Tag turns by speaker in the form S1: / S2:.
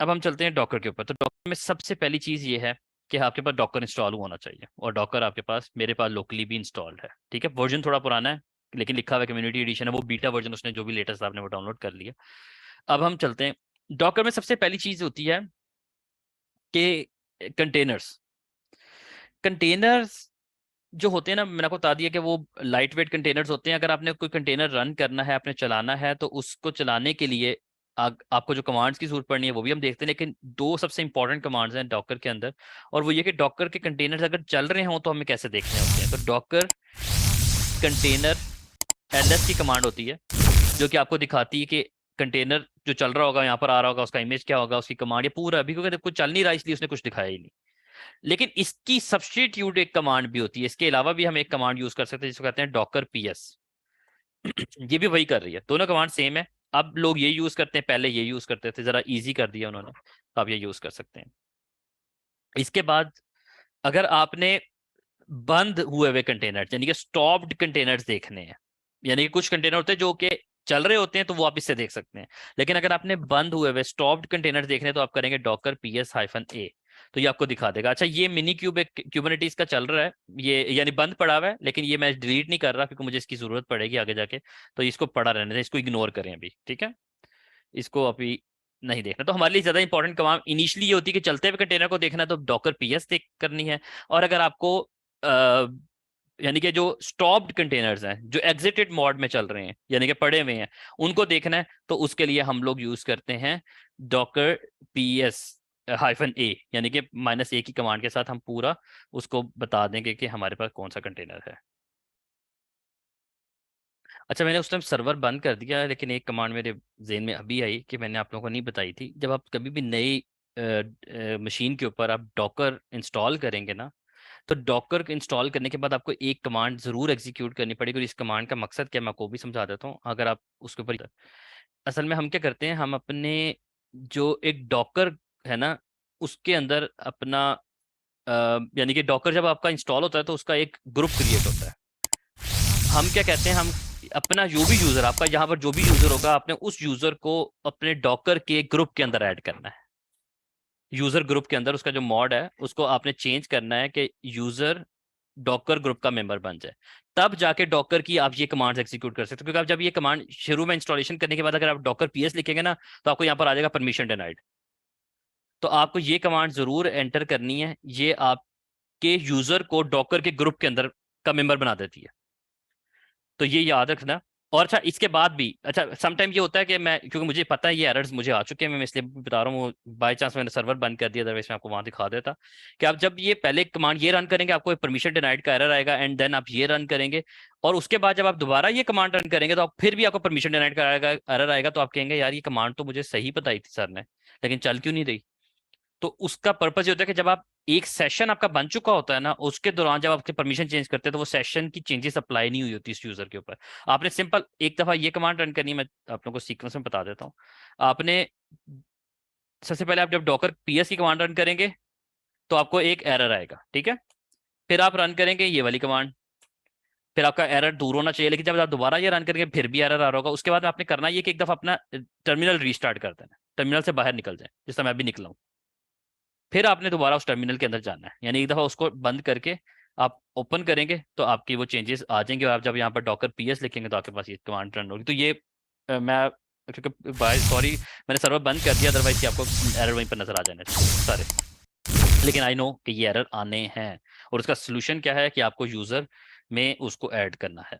S1: अब हम चलते हैं डॉकर के ऊपर। तो डॉकर में सबसे पहली चीज ये है कि आपके पास डॉकर इंस्टॉल होना चाहिए, और डॉकर आपके पास, मेरे पास लोकली भी इंस्टॉल्ड है। ठीक है, वर्जन थोड़ा पुराना है लेकिन लिखा हुआ कम्युनिटी एडिशन है, वो बीटा वर्जन उसने जो भी लेटेस्ट आपने वो डाउनलोड कर लिया। अब हम चलते हैं डॉकर में। सबसे पहली चीज होती है कि कंटेनर्स। कंटेनर्स जो होते हैं ना, मैंने आपको बता दिया कि वो लाइट वेट कंटेनर्स होते हैं। अगर आपने कोई कंटेनर रन करना है, आपने चलाना है, तो उसको चलाने के लिए आपको जो कमांड्स की जरूरत पड़नी है वो भी हम देखते हैं, लेकिन दो सबसे इंपॉर्टेंट कमांड्स हैं डॉकर के अंदर। और वो ये कि डॉकर के कंटेनर्स अगर चल रहे हों तो हमें कैसे देखने होते हैं। तो डॉकर कंटेनर ls की कमांड होती है, जो कि आपको दिखाती है कि कंटेनर जो चल रहा होगा यहाँ पर आ रहा होगा, उसका इमेज क्या होगा, उसकी कमांड। ये पूरा अभी क्योंकि कुछ चल नहीं रहा इसलिए उसने कुछ दिखाया ही नहीं। लेकिन इसकी सब्स्टिट्यूट एक कमांड भी होती है, इसके अलावा भी हम एक कमांड यूज कर सकते हैं जिसको कहते हैं डॉकर पीएस। ये भी वही कर रही है, दोनों कमांड सेम है। अब लोग ये यूज करते हैं, पहले ये यूज करते थे, जरा इजी कर दिया उन्होंने, तो आप ये यूज कर सकते हैं। इसके बाद अगर आपने बंद हुए हुए कंटेनर यानी कि स्टॉप्ड कंटेनर्स देखने हैं, यानी कि कुछ कंटेनर होते हैं जो कि चल रहे होते हैं तो वो आप इससे देख सकते हैं, लेकिन अगर आपने बंद हुए हुए स्टॉप्ड कंटेनर देखने हैं, तो आप करेंगे डॉकर PS-A। तो ये आपको दिखा देगा। अच्छा, ये मिनी क्यूब एक क्यूबरनेटीज का चल रहा है, ये यानी बंद पड़ा हुआ है, लेकिन ये मैं डिलीट नहीं कर रहा क्योंकि मुझे इसकी जरूरत पड़ेगी आगे जाके। तो इसको पड़ा रहने दें, इसको इग्नोर करें अभी, ठीक है, इसको अभी नहीं देखना। तो हमारे लिए ज्यादा इंपॉर्टेंट कमांड इनिशियली ये होती है कि चलते हुए कंटेनर को देखना है तो डॉकर PS देख करनी है। और अगर आपको यानी कि जो स्टॉप्ड कंटेनर्स हैं जो एग्जिटेड मोड में चल रहे हैं यानी कि पड़े हुए हैं, उनको देखना है, तो उसके लिए हम लोग यूज करते हैं डॉकर PS-A, यानी कि -A की कमांड के साथ हम पूरा उसको बता देंगे कि हमारे पास कौन सा कंटेनर है। अच्छा, मैंने उस टाइम सर्वर बंद कर दिया, लेकिन एक कमांड मेरे जेहन में अभी आई कि मैंने आप लोगों को नहीं बताई थी। जब आप कभी भी नई मशीन के ऊपर आप डॉकर इंस्टॉल करेंगे ना, तो डॉकर इंस्टॉल करने के बाद आपको एक कमांड जरूर एग्जीक्यूट करनी पड़ेगी, और इस कमांड का मकसद क्या है मैं आपको भी समझा देता हूँ। अगर आप उसके ऊपर, असल में हम क्या करते हैं, हम अपने जो एक डॉकर है ना, उसके अंदर अपना यानी कि डॉकर जब आपका इंस्टॉल होता है तो उसका एक ग्रुप क्रिएट होता है। हम क्या कहते हैं, हम अपना जो भी यूजर, आपका यहाँ पर जो भी यूजर होगा, आपने उस यूजर को अपने डॉकर के ग्रुप के अंदर ऐड करना है। यूजर ग्रुप के अंदर उसका जो मॉड है उसको आपने चेंज करना है कि यूजर डॉकर ग्रुप का मेंबर बन जाए। तब जाके डॉकर की आप ये कमांड्स एग्जीक्यूट कर सकते हो, क्योंकि आप जब ये कमांड शुरू में इंस्टॉलेशन करने के बाद अगर आप डॉकर PS लिखेंगे ना, तो आपको यहाँ पर आ जाएगा परमिशन डिनाइड। तो आपको ये कमांड जरूर एंटर करनी है, ये आपके यूजर को डॉकर के ग्रुप के अंदर का मेंबर बना देती है, तो ये याद रखना। और अच्छा, इसके बाद भी अच्छा समटाइम ये होता है कि मैं, क्योंकि मुझे पता है ये एरर्स मुझे आ चुके हैं, मैं इसलिए बता रहा हूँ। बाय चांस मैंने सर्वर बंद कर दिया, अदरवाइज मैं आपको वहां दिखा देता कि आप जब ये पहले कमांड ये रन करेंगे आपको परमिशन डिनाइड का एरर आएगा, एंड देन आप ये रन करेंगे, और उसके बाद जब आप दोबारा ये कमांड रन करेंगे तो आप फिर भी आपको परमिशन डिनाइड का एरर आएगा। तो आप कहेंगे यार ये कमांड तो मुझे सही बताई थी सर ने, लेकिन चल क्यों नहीं रही। तो उसका पर्पज ये होता है कि जब आप एक सेशन आपका बन चुका होता है ना, उसके दौरान जब आपके परमिशन चेंज करते हैं तो वो सेशन की चेंजेस अप्लाई नहीं हुई होती इस यूजर के ऊपर। आपने सिंपल एक दफा ये कमांड रन करनी है, मैं आप लोगों को सीक्वेंस में बता देता हूँ। आपने सबसे पहले आप जब डॉकर PS की कमांड रन करेंगे तो आपको एक एरर आएगा, ठीक है। फिर आप रन करेंगे ये वाली कमांड, फिर आपका एरर दूर होना चाहिए, लेकिन जब आप दोबारा ये रन करेंगे फिर भी एरर आ रहा होगा। उसके बाद आपने करना ये कि एक दफा अपना टर्मिनल रीस्टार्ट कर देना, टर्मिनल से बाहर निकल जाए, जिस समय मैं भी निकला हूँ। फिर आपने दोबारा उस टर्मिनल के अंदर जाना है, यानी एक दफा उसको बंद करके आप ओपन करेंगे तो आपकी वो चेंजेस आ जाएंगे, और आप जब यहाँ पर डॉकर PS लिखेंगे तो आपके पास ये कमांड रन होगी। तो ये मैं, क्योंकि बाय सॉरी मैंने सर्वर बंद कर दिया, अदरवाइज आपको एरर वहीं पर नजर आ जाने सारे। लेकिन आई नो कि ये एरर आने हैं, और उसका सोल्यूशन क्या है कि आपको यूजर में उसको ऐड करना है।